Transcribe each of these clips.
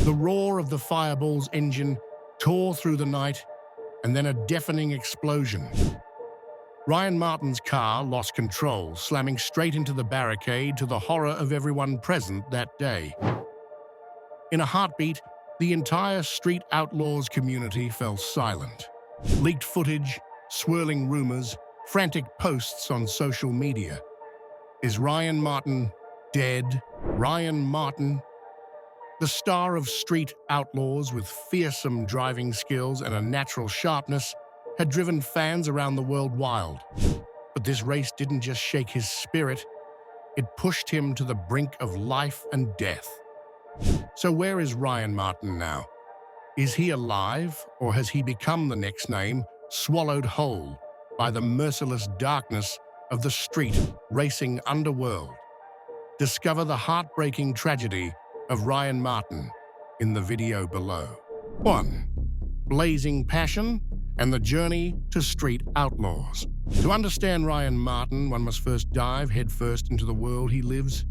The roar of the Fireball's engine tore through the night, and then a deafening explosion. Ryan Martin's car lost control, slamming straight into the barricade to the horror of everyone present that day. In a heartbeat, the entire Street Outlaws community fell silent. Leaked footage, swirling rumors, frantic posts on social media. Is Ryan Martin dead? Ryan Martin, the star of Street Outlaws with fearsome driving skills and a natural sharpness, had driven fans around the world wild. But this race didn't just shake his spirit, it pushed him to the brink of life and death. So where is Ryan Martin now? Is he alive, or has he become the next name, swallowed whole by the merciless darkness of the street racing underworld? Discover the heartbreaking tragedy of Ryan Martin in the video below. 1. Blazing passion and the journey to Street Outlaws. To understand Ryan Martin, one must first dive headfirst into the world he lives,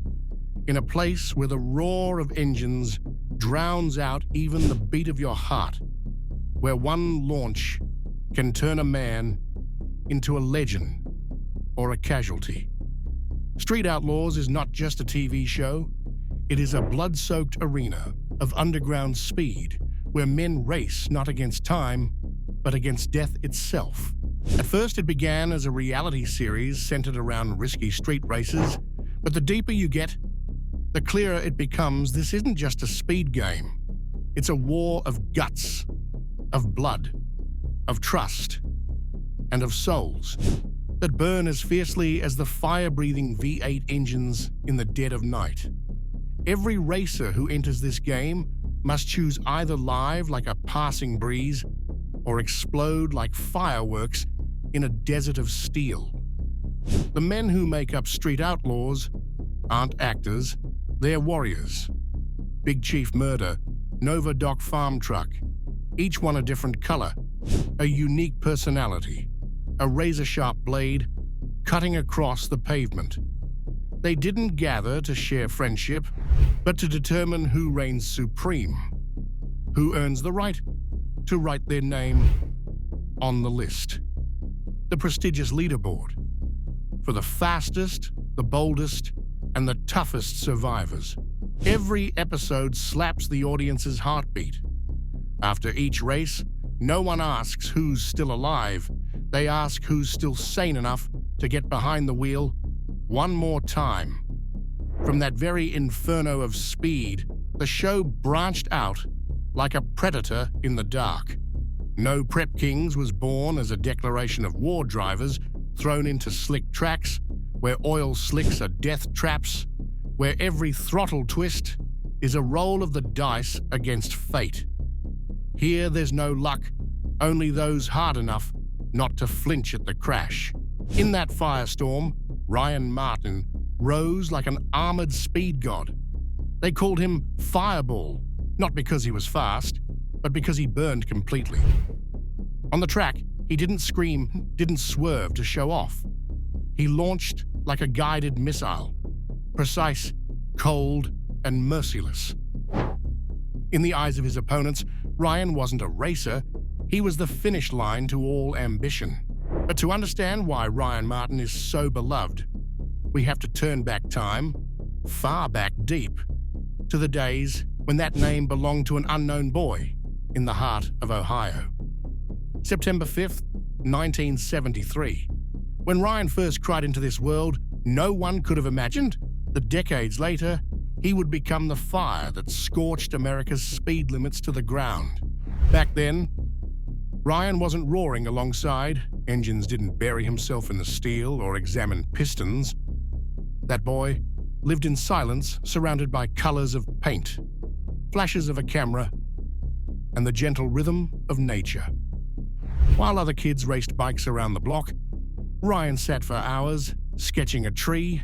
in a place where the roar of engines drowns out even the beat of your heart, where one launch can turn a man into a legend or a casualty. Street Outlaws is not just a TV show, it is a blood-soaked arena of underground speed where men race not against time, but against death itself. At first, it began as a reality series centered around risky street races, but the deeper you get, the clearer it becomes this isn't just a speed game. It's a war of guts, of blood, of trust, and of souls that burn as fiercely as the fire-breathing V8 engines in the dead of night. Every racer who enters this game must choose either live like a passing breeze or explode like fireworks in a desert of steel. The men who make up Street Outlaws aren't actors, they're warriors. Big Chief Murder, Nova Doc Farm Truck, each one a different color, a unique personality, a razor-sharp blade cutting across the pavement. They didn't gather to share friendship, but to determine who reigns supreme, who earns the right to write their name on the list. The prestigious leaderboard for the fastest, the boldest, and the toughest survivors. Every episode slaps the audience's heartbeat. After each race, no one asks who's still alive. They ask who's still sane enough to get behind the wheel one more time. From that very inferno of speed, the show branched out like a predator in the dark. No Prep Kings was born as a declaration of war drivers thrown into slick tracks, where oil slicks are death traps, where every throttle twist is a roll of the dice against fate. Here there's no luck, only those hard enough not to flinch at the crash. In that firestorm, Ryan Martin rose like an armored speed god. They called him Fireball, not because he was fast, but because he burned completely. On the track, he didn't scream, didn't swerve to show off. He launched like a guided missile, precise, cold, and merciless. In the eyes of his opponents, Ryan wasn't a racer, he was the finish line to all ambition. But to understand why Ryan Martin is so beloved, we have to turn back time, far back deep, to the days when that name belonged to an unknown boy in the heart of Ohio. September 5th, 1973. When Ryan first cried into this world, no one could have imagined that decades later, he would become the fire that scorched America's speed limits to the ground. Back then, Ryan wasn't roaring alongside, engines didn't bury himself in the steel or examine pistons. That boy lived in silence, surrounded by colors of paint, flashes of a camera, and the gentle rhythm of nature. While other kids raced bikes around the block, Ryan sat for hours, sketching a tree,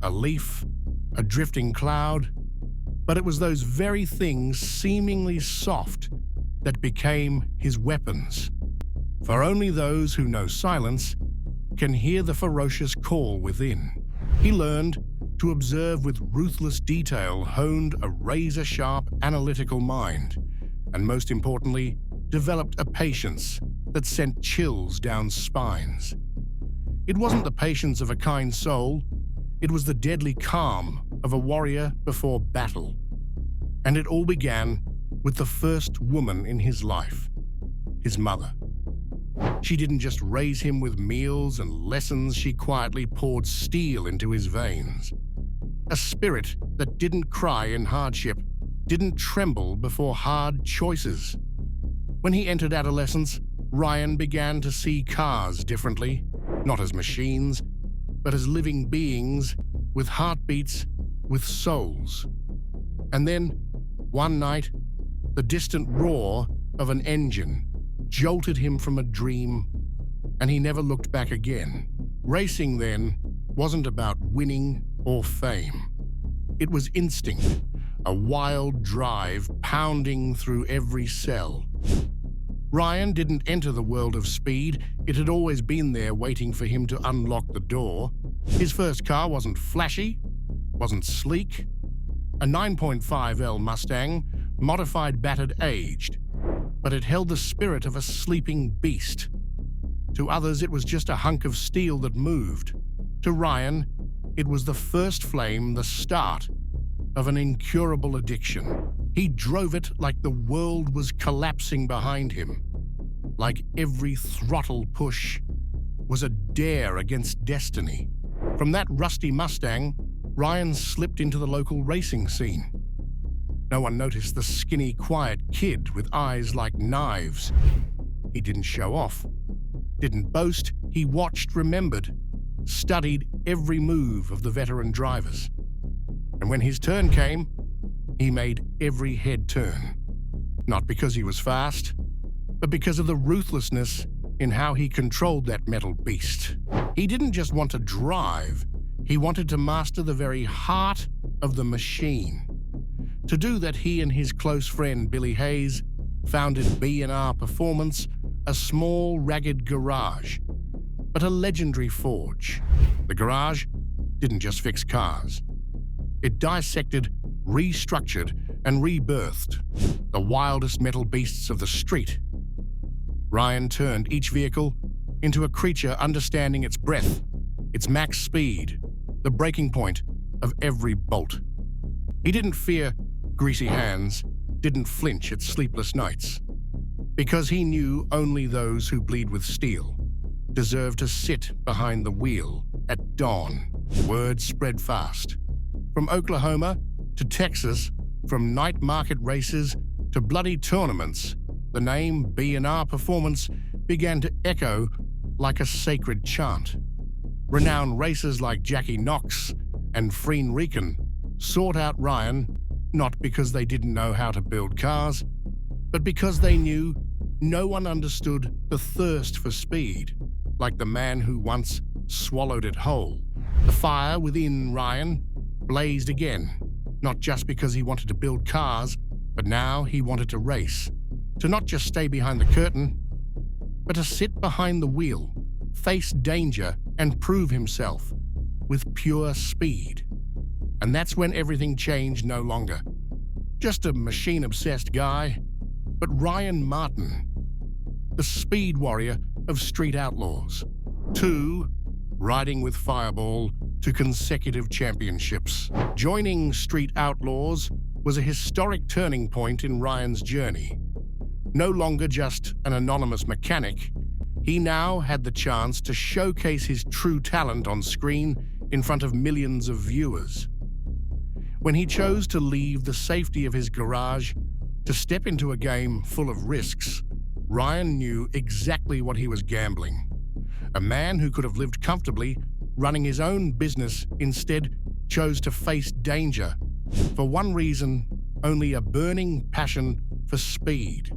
a leaf, a drifting cloud. But it was those very things, seemingly soft, that became his weapons. For only those who know silence can hear the ferocious call within. He learned to observe with ruthless detail, honed a razor-sharp analytical mind, and most importantly, developed a patience that sent chills down spines. It wasn't the patience of a kind soul, it was the deadly calm of a warrior before battle. And it all began with the first woman in his life, his mother. She didn't just raise him with meals and lessons, she quietly poured steel into his veins. A spirit that didn't cry in hardship, didn't tremble before hard choices. When he entered adolescence, Ryan began to see cars differently, not as machines, but as living beings with heartbeats, with souls. And then, one night, the distant roar of an engine jolted him from a dream, and he never looked back again. Racing then wasn't about winning or fame. It was instinct, a wild drive pounding through every cell. Ryan didn't enter the world of speed. It had always been there waiting for him to unlock the door. His first car wasn't flashy, wasn't sleek. A 9.5L Mustang, modified, battered, aged, but it held the spirit of a sleeping beast. To others, it was just a hunk of steel that moved. To Ryan, it was the first flame, the start of an incurable addiction. He drove it like the world was collapsing behind him, like every throttle push was a dare against destiny. From that rusty Mustang, Ryan slipped into the local racing scene. No one noticed the skinny, quiet kid with eyes like knives. He didn't show off, didn't boast. He watched, remembered, studied every move of the veteran drivers. And when his turn came, he made every head turn. Not because he was fast, but because of the ruthlessness in how he controlled that metal beast. He didn't just want to drive, he wanted to master the very heart of the machine. To do that, he and his close friend Billy Hayes founded B&R Performance, a small, ragged garage, but a legendary forge. The garage didn't just fix cars. It dissected, restructured, and rebirthed the wildest metal beasts of the street. Ryan turned each vehicle into a creature understanding its breath, its max speed, the breaking point of every bolt. He didn't fear greasy hands, didn't flinch at sleepless nights, because he knew only those who bleed with steel deserve to sit behind the wheel at dawn. Word spread fast. From Oklahoma to Texas, from night market races to bloody tournaments, the name B&R Performance began to echo like a sacred chant. Renowned racers like Jackie Knox and Freen Rican sought out Ryan not because they didn't know how to build cars, but because they knew no one understood the thirst for speed like the man who once swallowed it whole. The fire within Ryan blazed again, not just because he wanted to build cars, but now he wanted to race. To not just stay behind the curtain, but to sit behind the wheel, face danger, and prove himself with pure speed. And that's when everything changed. No longer just a machine-obsessed guy, but Ryan Martin, the speed warrior of Street Outlaws. Riding with Fireball to consecutive championships. Joining Street Outlaws was a historic turning point in Ryan's journey. No longer just an anonymous mechanic, he now had the chance to showcase his true talent on screen in front of millions of viewers. When he chose to leave the safety of his garage to step into a game full of risks, Ryan knew exactly what he was gambling. A man who could have lived comfortably running his own business instead chose to face danger for one reason, only a burning passion for speed.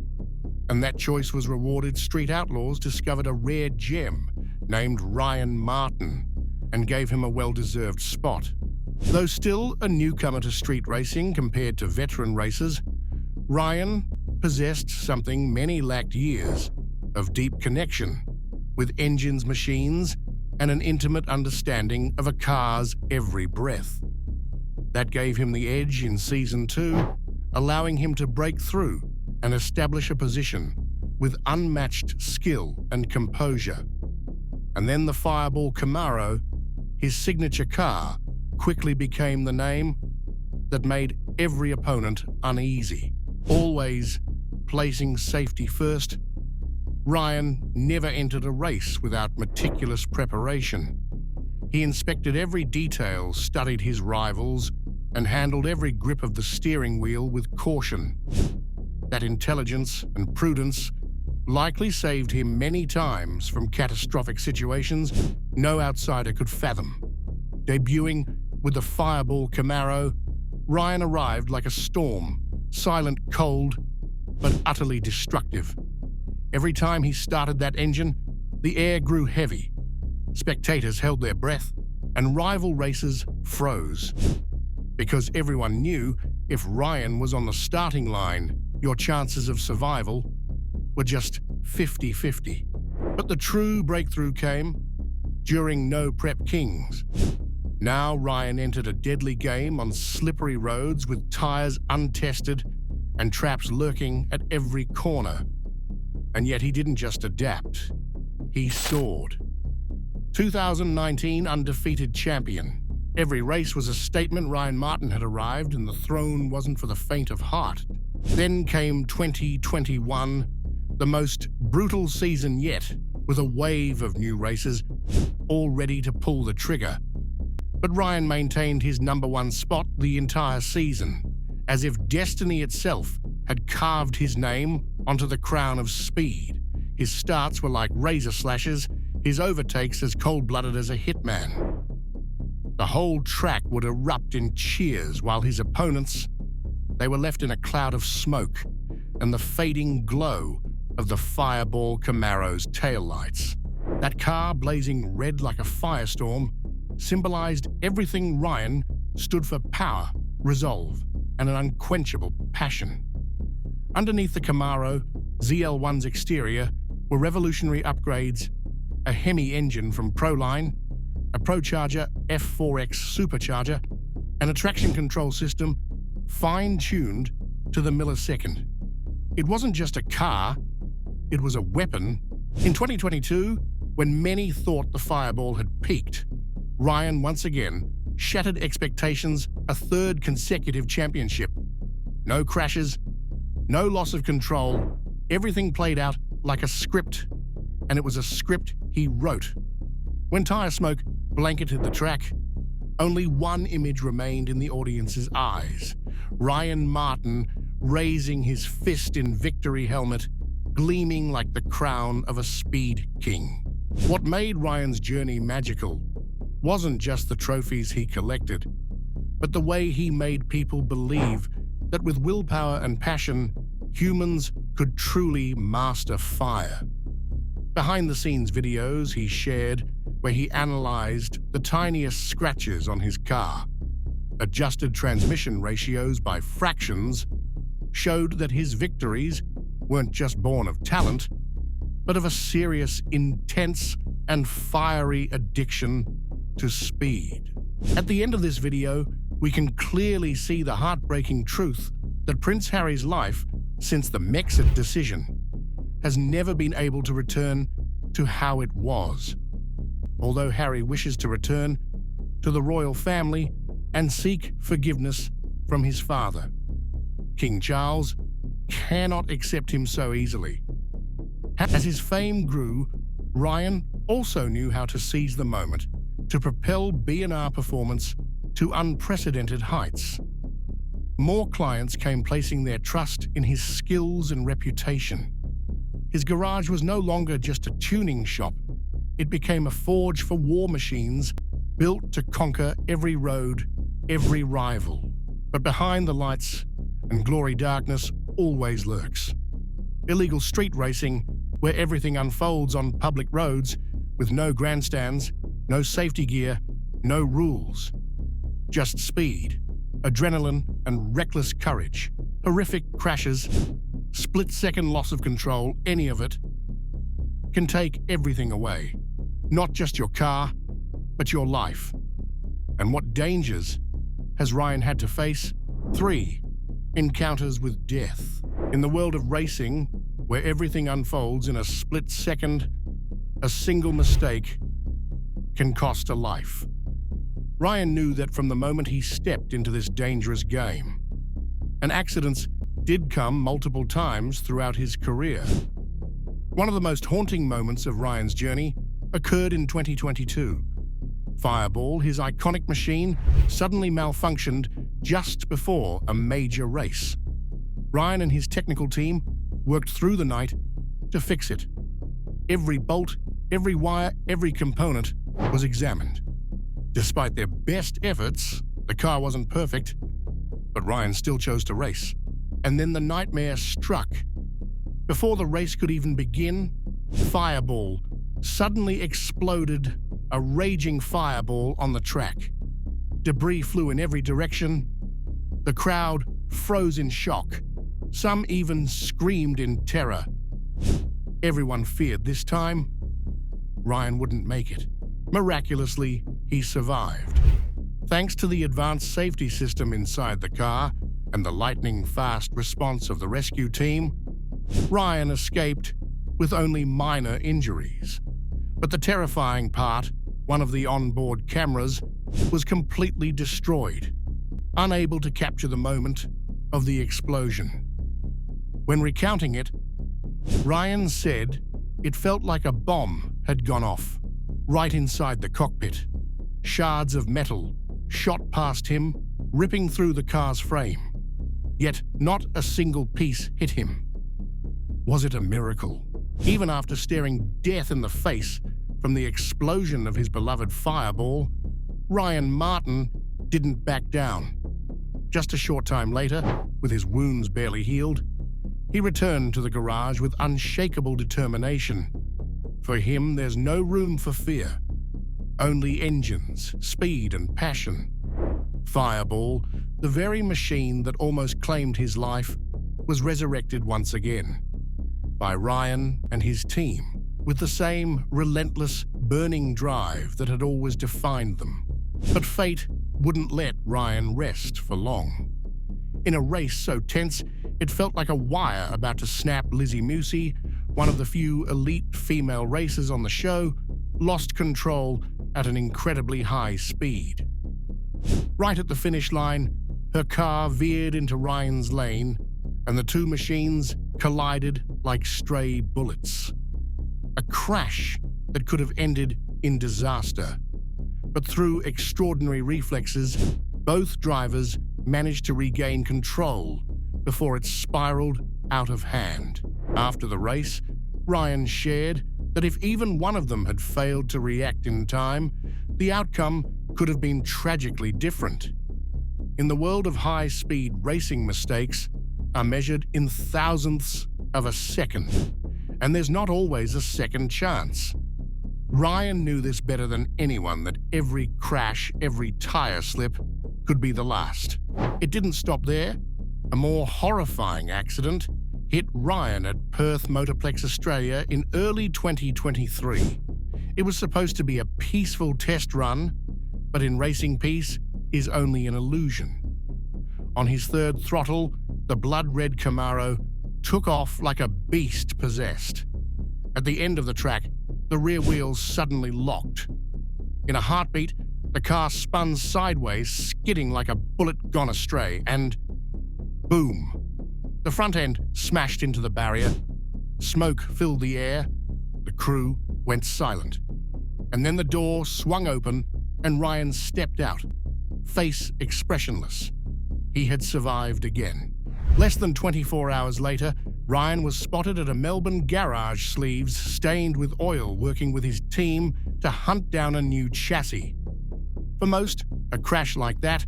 And that choice was rewarded. Street Outlaws discovered a rare gem named Ryan Martin and gave him a well-deserved spot. Though still a newcomer to street racing compared to veteran racers, Ryan possessed something many lacked: years of deep connection with engines, machines, and an intimate understanding of a car's every breath. That gave him the edge in Season 2, allowing him to break through and establish a position with unmatched skill and composure. And then the Fireball Camaro, his signature car, quickly became the name that made every opponent uneasy. Always placing safety first, Ryan never entered a race without meticulous preparation. He inspected every detail, studied his rivals, and handled every grip of the steering wheel with caution. That intelligence and prudence likely saved him many times from catastrophic situations no outsider could fathom. Debuting with the Fireball Camaro, Ryan arrived like a storm, silent, cold, but utterly destructive. Every time he started that engine, the air grew heavy. Spectators held their breath, and rival racers froze. Because everyone knew if Ryan was on the starting line, your chances of survival were just 50-50. But the true breakthrough came during No Prep Kings. Now Ryan entered a deadly game on slippery roads with tires untested and traps lurking at every corner. And yet he didn't just adapt, he soared. 2019 undefeated champion. Every race was a statement Ryan Martin had arrived, and the throne wasn't for the faint of heart. Then came 2021, the most brutal season yet, with a wave of new racers all ready to pull the trigger. But Ryan maintained his #1 spot the entire season, as if destiny itself had carved his name onto the crown of speed. His starts were like razor slashes, his overtakes as cold-blooded as a hitman. The whole track would erupt in cheers, while his opponents, they were left in a cloud of smoke and the fading glow of the Fireball Camaro's taillights. That car, blazing red like a firestorm, symbolized everything Ryan stood for: power, resolve, and an unquenchable passion. Underneath the Camaro, ZL1's exterior were revolutionary upgrades: a Hemi engine from Proline, a ProCharger F4X supercharger, and a traction control system fine-tuned to the millisecond. It wasn't just a car, it was a weapon. In 2022, when many thought the Fireball had peaked, Ryan once again shattered expectations: a third consecutive championship. No crashes, no loss of control, everything played out like a script, and it was a script he wrote. When tire smoke blanketed the track, only one image remained in the audience's eyes: Ryan Martin raising his fist in victory helmet, gleaming like the crown of a speed king. What made Ryan's journey magical wasn't just the trophies he collected, but the way he made people believe that with willpower and passion, humans could truly master fire. Behind-the-scenes videos he shared where he analyzed the tiniest scratches on his car, adjusted transmission ratios by fractions, showed that his victories weren't just born of talent, but of a serious, intense, and fiery addiction to speed. At the end of this video, we can clearly see the heartbreaking truth that Prince Harry's life, since the Mexit decision, has never been able to return to how it was. Although Harry wishes to return to the royal family and seek forgiveness from his father, King Charles cannot accept him so easily. As his fame grew, Ryan also knew how to seize the moment to propel B&R performance to unprecedented heights. More clients came placing their trust in his skills and reputation. His garage was no longer just a tuning shop. It became a forge for war machines built to conquer every road, every rival. But behind the lights and glory, darkness always lurks. Illegal street racing, where everything unfolds on public roads with no grandstands, no safety gear, no rules. Just speed, adrenaline, and reckless courage. Horrific crashes, split-second loss of control, any of it can take everything away. Not just your car, but your life. And what dangers has Ryan had to face? 3. Encounters with death. In the world of racing, where everything unfolds in a split second, a single mistake can cost a life. Ryan knew that from the moment he stepped into this dangerous game. And accidents did come multiple times throughout his career. One of the most haunting moments of Ryan's journey occurred in 2022. Fireball, his iconic machine, suddenly malfunctioned just before a major race. Ryan and his technical team worked through the night to fix it. Every bolt, every wire, every component was examined. Despite their best efforts, the car wasn't perfect, but Ryan still chose to race. And then the nightmare struck. Before the race could even begin, Fireball suddenly exploded, a raging fireball on the track. Debris flew in every direction. The crowd froze in shock. Some even screamed in terror. Everyone feared this time Ryan wouldn't make it. Miraculously, he survived. Thanks to the advanced safety system inside the car and the lightning-fast response of the rescue team, Ryan escaped with only minor injuries. But the terrifying part, one of the onboard cameras, was completely destroyed, unable to capture the moment of the explosion. When recounting it, Ryan said it felt like a bomb had gone off right inside the cockpit. Shards of metal shot past him, ripping through the car's frame. Yet not a single piece hit him. Was it a miracle? Even after staring death in the face from the explosion of his beloved Fireball, Ryan Martin didn't back down. Just a short time later, with his wounds barely healed, he returned to the garage with unshakable determination. For him, there's no room for fear. Only engines, speed, and passion. Fireball, the very machine that almost claimed his life, was resurrected once again by Ryan and his team, with the same relentless, burning drive that had always defined them. But fate wouldn't let Ryan rest for long. In a race so tense, it felt like a wire about to snap. Lizzie Musi, one of the few elite female racers on the show, lost control at an incredibly high speed. Right at the finish line, her car veered into Ryan's lane, and the two machines collided like stray bullets. A crash that could have ended in disaster. But through extraordinary reflexes, both drivers managed to regain control before it spiraled out of hand. After the race, Ryan shared that if even one of them had failed to react in time, the outcome could have been tragically different. In the world of high-speed racing, mistakes are measured in thousandths of a second, and there's not always a second chance. Ryan knew this better than anyone, that every crash, every tire slip could be the last. It didn't stop there. A more horrifying accident hit Ryan at Perth Motorplex, Australia in early 2023. It was supposed to be a peaceful test run, but in racing, peace is only an illusion. On his third throttle, the blood-red Camaro took off like a beast possessed. At the end of the track, the rear wheels suddenly locked. In a heartbeat, the car spun sideways, skidding like a bullet gone astray, and boom! The front end smashed into the barrier. Smoke filled the air. The crew went silent. And then the door swung open and Ryan stepped out, face expressionless. He had survived again. Less than 24 hours later, Ryan was spotted at a Melbourne garage, sleeves stained with oil, working with his team to hunt down a new chassis. For most, a crash like that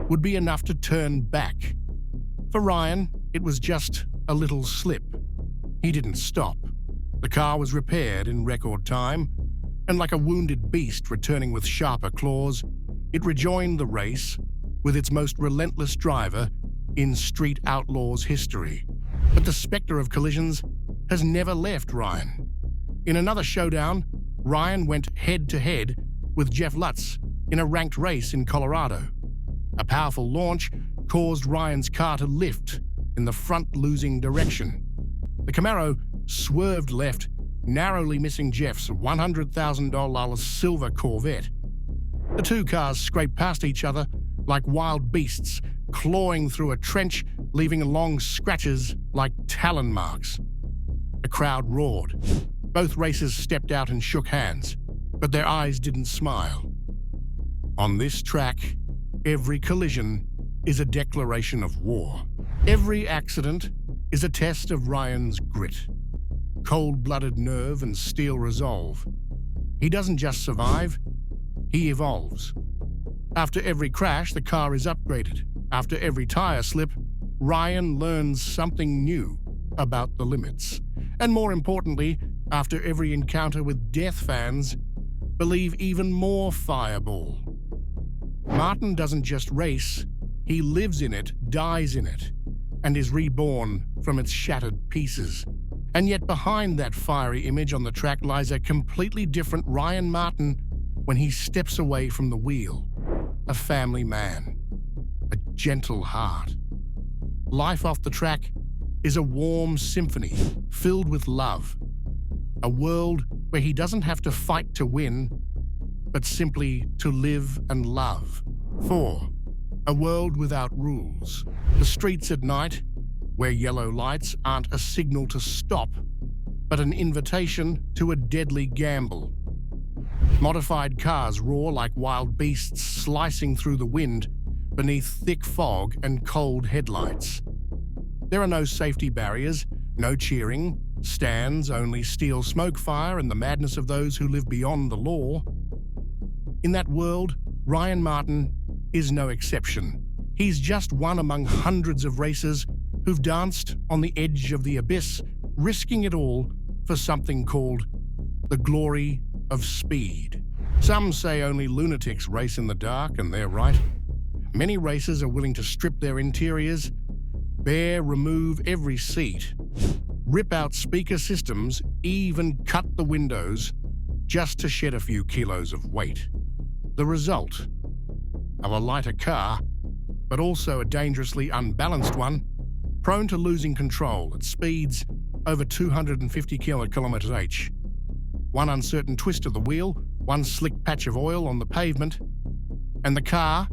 would be enough to turn back. For Ryan, it was just a little slip. He didn't stop. The car was repaired in record time, and like a wounded beast returning with sharper claws, it rejoined the race with its most relentless driver in Street Outlaws history. But the specter of collisions has never left Ryan. In another showdown, Ryan went head-to-head with Jeff Lutz in a ranked race in Colorado. A powerful launch caused Ryan's car to lift in the front-losing direction. The Camaro swerved left, narrowly missing Jeff's $100,000 silver Corvette. The two cars scraped past each other like wild beasts, clawing through a trench, leaving long scratches like talon marks. The crowd roared. Both racers stepped out and shook hands, but their eyes didn't smile. On this track, every collision is a declaration of war. Every accident is a test of Ryan's grit, cold-blooded nerve and steel resolve. He doesn't just survive, he evolves. After every crash, the car is upgraded. After every tire slip, Ryan learns something new about the limits. And more importantly, after every encounter with death, fans believe even more Fireball. Martin doesn't just race, he lives in it, dies in it, and is reborn from its shattered pieces. And yet behind that fiery image on the track lies a completely different Ryan Martin when he steps away from the wheel. A family man, a gentle heart. Life off the track is a warm symphony filled with love. A world where he doesn't have to fight to win, but simply to live and love. 4. A world without rules. The streets at night, where yellow lights aren't a signal to stop, but an invitation to a deadly gamble. Modified cars roar like wild beasts slicing through the wind beneath thick fog and cold headlights. There are no safety barriers, no cheering, stands, only steel smoke fire and the madness of those who live beyond the law. In that world, Ryan Martin is no exception. He's just one among hundreds of racers who've danced on the edge of the abyss, risking it all for something called the glory of speed. Some say only lunatics race in the dark, and they're right. Many racers are willing to strip their interiors, remove every seat, rip out speaker systems, even cut the windows, just to shed a few kilos of weight. The result of a lighter car, but also a dangerously unbalanced one, prone to losing control at speeds over 250 km/h. One uncertain twist of the wheel, one slick patch of oil on the pavement, and the car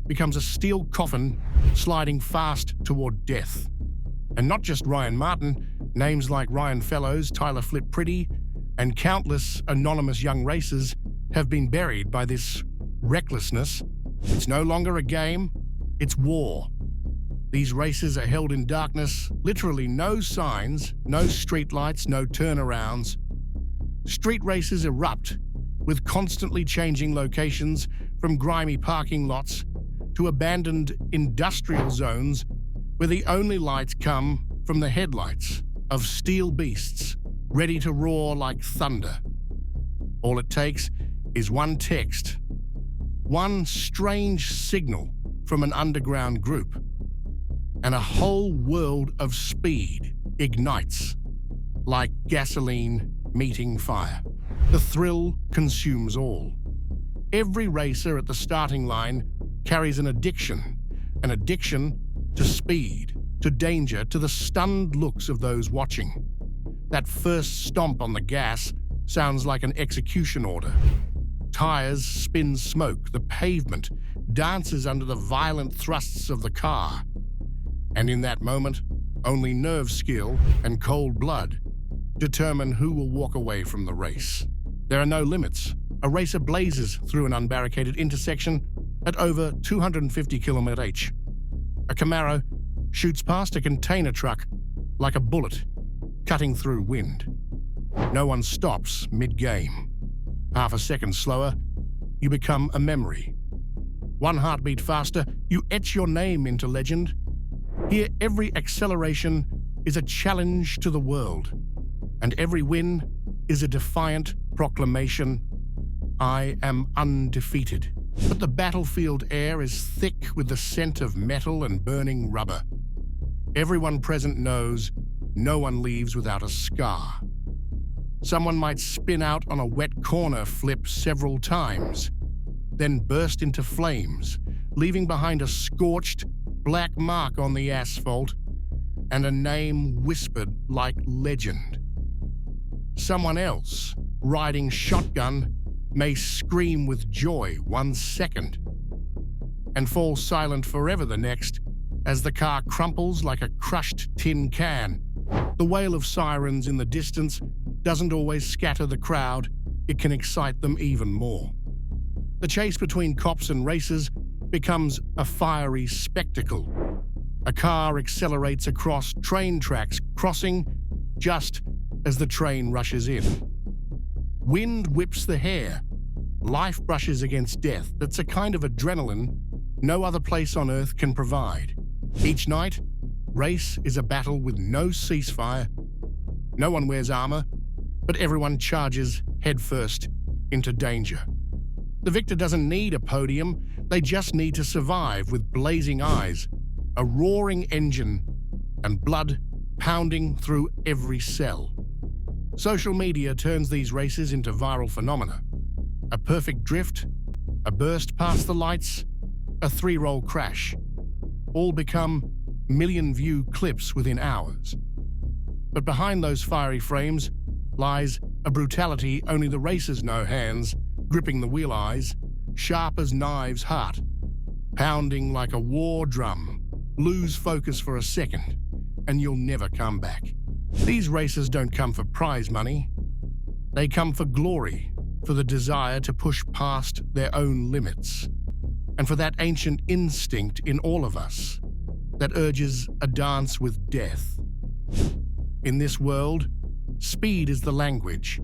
becomes a steel coffin sliding fast toward death. And not just Ryan Martin, names like Ryan Fellows, Tyler Flip Pretty, and countless anonymous young racers have been buried by this recklessness. It's no longer a game, it's war. These races are held in darkness, literally no signs, no streetlights, no turnarounds. Street races erupt, with constantly changing locations from grimy parking lots to abandoned industrial zones where the only lights come from the headlights of steel beasts ready to roar like thunder. All it takes is one text, one strange signal from an underground group, and a whole world of speed ignites like gasoline meeting fire. The thrill consumes all. Every racer at the starting line carries an addiction to speed, to danger, to the stunned looks of those watching. That first stomp on the gas sounds like an execution order. Tires spin smoke, the pavement dances under the violent thrusts of the car. And in that moment, only nerve skill and cold blood determine who will walk away from the race. There are no limits. A racer blazes through an unbarricaded intersection at over 250 km/h. A Camaro shoots past a container truck like a bullet, cutting through wind. No one stops mid-game. Half a second slower, you become a memory. One heartbeat faster, you etch your name into legend. Here, every acceleration is a challenge to the world, and every win is a defiant proclamation: I am undefeated. But the battlefield air is thick with the scent of metal and burning rubber. Everyone present knows no one leaves without a scar. Someone might spin out on a wet corner flip several times, then burst into flames, leaving behind a scorched, black mark on the asphalt and a name whispered like legend. Someone else, riding shotgun, may scream with joy 1 second and fall silent forever the next as the car crumples like a crushed tin can. The wail of sirens in the distance doesn't always scatter the crowd, it can excite them even more. The chase between cops and racers becomes a fiery spectacle. A car accelerates across train tracks, crossing just as the train rushes in. Wind whips the hair. Life brushes against death. That's a kind of adrenaline no other place on Earth can provide. Each night, race is a battle with no ceasefire. No one wears armor, but everyone charges headfirst into danger. The victor doesn't need a podium, they just need to survive with blazing eyes, a roaring engine, and blood pounding through every cell. Social media turns these races into viral phenomena. A perfect drift, a burst past the lights, a 3-roll crash. All become million-view clips within hours. But behind those fiery frames lies a brutality only the racers know, hands gripping the wheel, eyes sharp as knives, heart pounding like a war drum. Lose focus for a second and you'll never come back. These races don't come for prize money. They come for glory, for the desire to push past their own limits, and for that ancient instinct in all of us that urges a dance with death. In this world, speed is the language,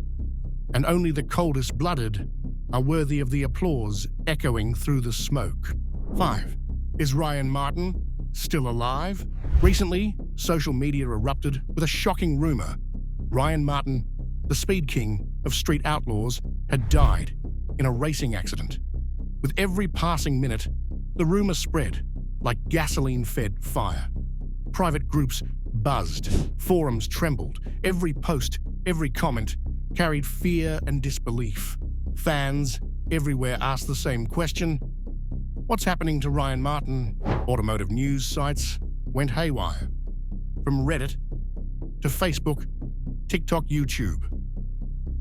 and only the coldest-blooded are worthy of the applause echoing through the smoke. 5. Is Ryan Martin still alive? Recently, social media erupted with a shocking rumor. Ryan Martin, the Speed King of Street Outlaws, had died in a racing accident. With every passing minute, the rumor spread like gasoline-fed fire. Private groups buzzed, forums trembled. Every post, every comment carried fear and disbelief. Fans everywhere asked the same question: what's happening to Ryan Martin? Automotive news sites went haywire. From Reddit to Facebook, TikTok, YouTube.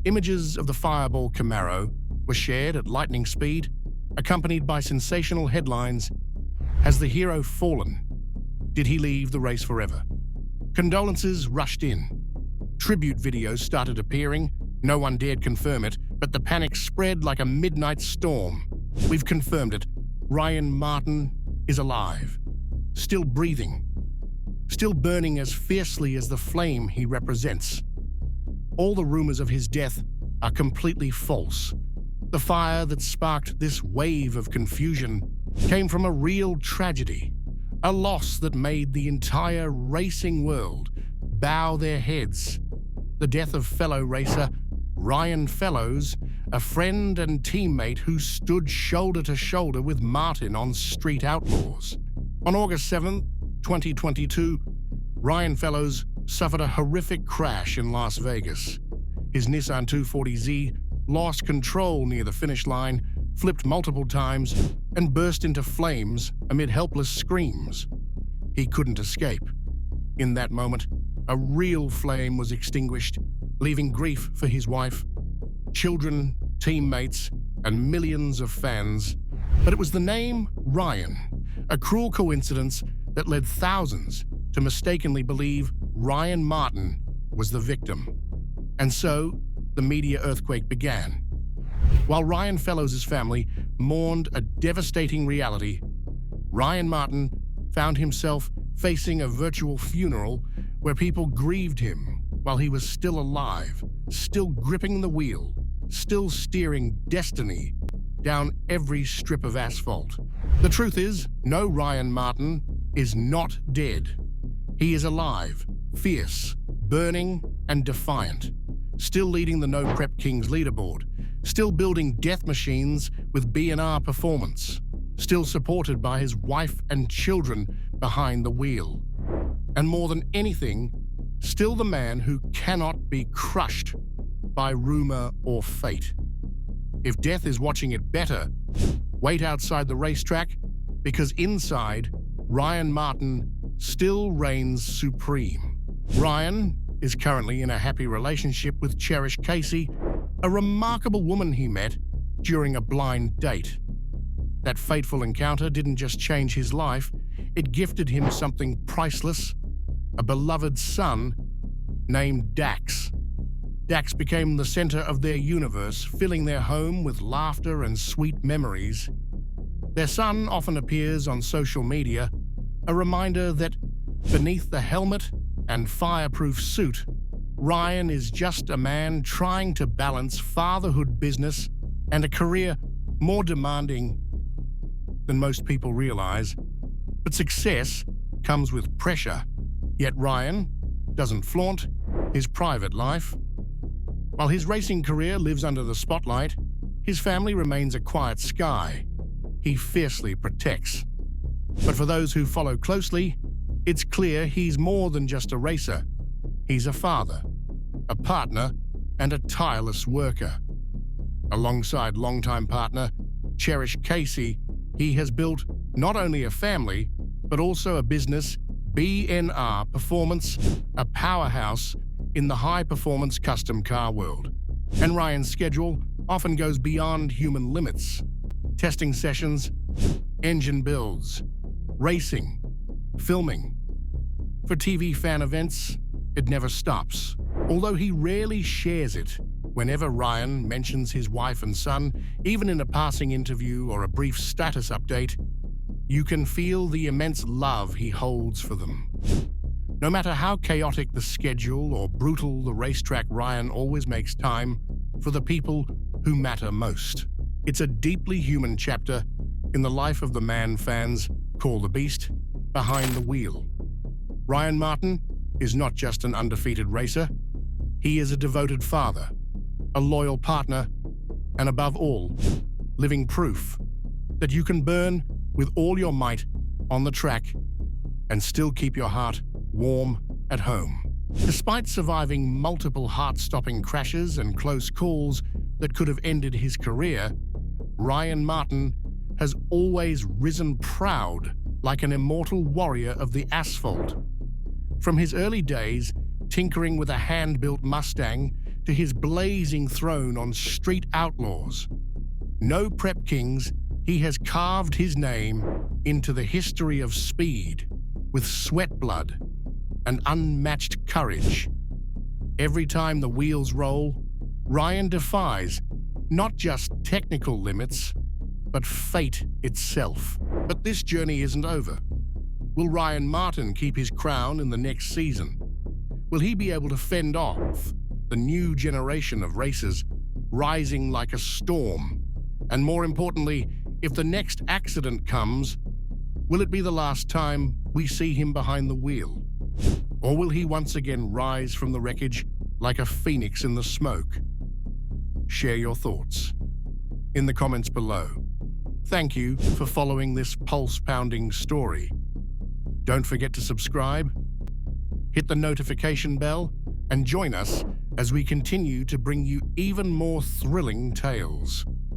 Images of the Fireball Camaro were shared at lightning speed, accompanied by sensational headlines. Has the hero fallen? Did he leave the race forever? Condolences rushed in. Tribute videos started appearing. No one dared confirm it, but the panic spread like a midnight storm. We've confirmed it. Ryan Martin is alive, still breathing, still burning as fiercely as the flame he represents. All the rumors of his death are completely false. The fire that sparked this wave of confusion came from a real tragedy, a loss that made the entire racing world bow their heads. The death of fellow racer Ryan Fellows, a friend and teammate who stood shoulder to shoulder with Martin on Street Outlaws. On August 7, 2022, Ryan Fellows suffered a horrific crash in Las Vegas. His Nissan 240Z lost control near the finish line, flipped multiple times, and burst into flames amid helpless screams. He couldn't escape. In that moment, a real flame was extinguished, leaving grief for his wife, children, teammates, and millions of fans. But it was the name Ryan, a cruel coincidence that led thousands to mistakenly believe Ryan Martin was the victim. And so, the media earthquake began. While Ryan Fellows' family mourned a devastating reality, Ryan Martin found himself facing a virtual funeral where people grieved him while he was still alive, still gripping the wheel, still steering destiny down every strip of asphalt. The truth is, no, Ryan Martin is not dead. He is alive, fierce, burning, and defiant, still leading the No Prep Kings leaderboard, still building death machines with B&R performance, still supported by his wife and children behind the wheel. And more than anything, still the man who cannot be crushed by rumor or fate. If death is watching it better, wait outside the racetrack because inside, Ryan Martin still reigns supreme. Ryan is currently in a happy relationship with Cherish Casey, a remarkable woman he met during a blind date. That fateful encounter didn't just change his life, it gifted him something priceless, a beloved son named Dax. Dax became the center of their universe, filling their home with laughter and sweet memories. Their son often appears on social media, a reminder that beneath the helmet and fireproof suit, Ryan is just a man trying to balance fatherhood, business, and a career more demanding than most people realize. But success comes with pressure. Yet Ryan doesn't flaunt his private life. While his racing career lives under the spotlight, his family remains a quiet sky he fiercely protects. But for those who follow closely, it's clear he's more than just a racer. He's a father, a partner, and a tireless worker. Alongside longtime partner Cherish Casey, he has built not only a family, but also a business, BNR Performance, a powerhouse in the high-performance custom car world. And Ryan's schedule often goes beyond human limits. Testing sessions, engine builds, racing, filming. For TV fan events, it never stops. Although he rarely shares it, whenever Ryan mentions his wife and son, even in a passing interview or a brief status update, you can feel the immense love he holds for them. No matter how chaotic the schedule or brutal the racetrack, Ryan always makes time for the people who matter most. It's a deeply human chapter in the life of the man fans call the beast behind the wheel. Ryan Martin is not just an undefeated racer. He is a devoted father, a loyal partner, and above all, living proof that you can burn with all your might on the track and still keep your heart warm at home. Despite surviving multiple heart-stopping crashes and close calls that could have ended his career, Ryan Martin has always risen proud like an immortal warrior of the asphalt. From his early days, tinkering with a hand-built Mustang, to his blazing throne on Street Outlaws. No prep kings, he has carved his name into the history of speed with sweat blood and unmatched courage. Every time the wheels roll, Ryan defies not just technical limits, but fate itself. But this journey isn't over. Will Ryan Martin keep his crown in the next season? Will he be able to fend off the new generation of racers rising like a storm? And more importantly, if the next accident comes, will it be the last time we see him behind the wheel? Or will he once again rise from the wreckage like a phoenix in the smoke? Share your thoughts in the comments below. Thank you for following this pulse-pounding story. Don't forget to subscribe, hit the notification bell, and join us as we continue to bring you even more thrilling tales.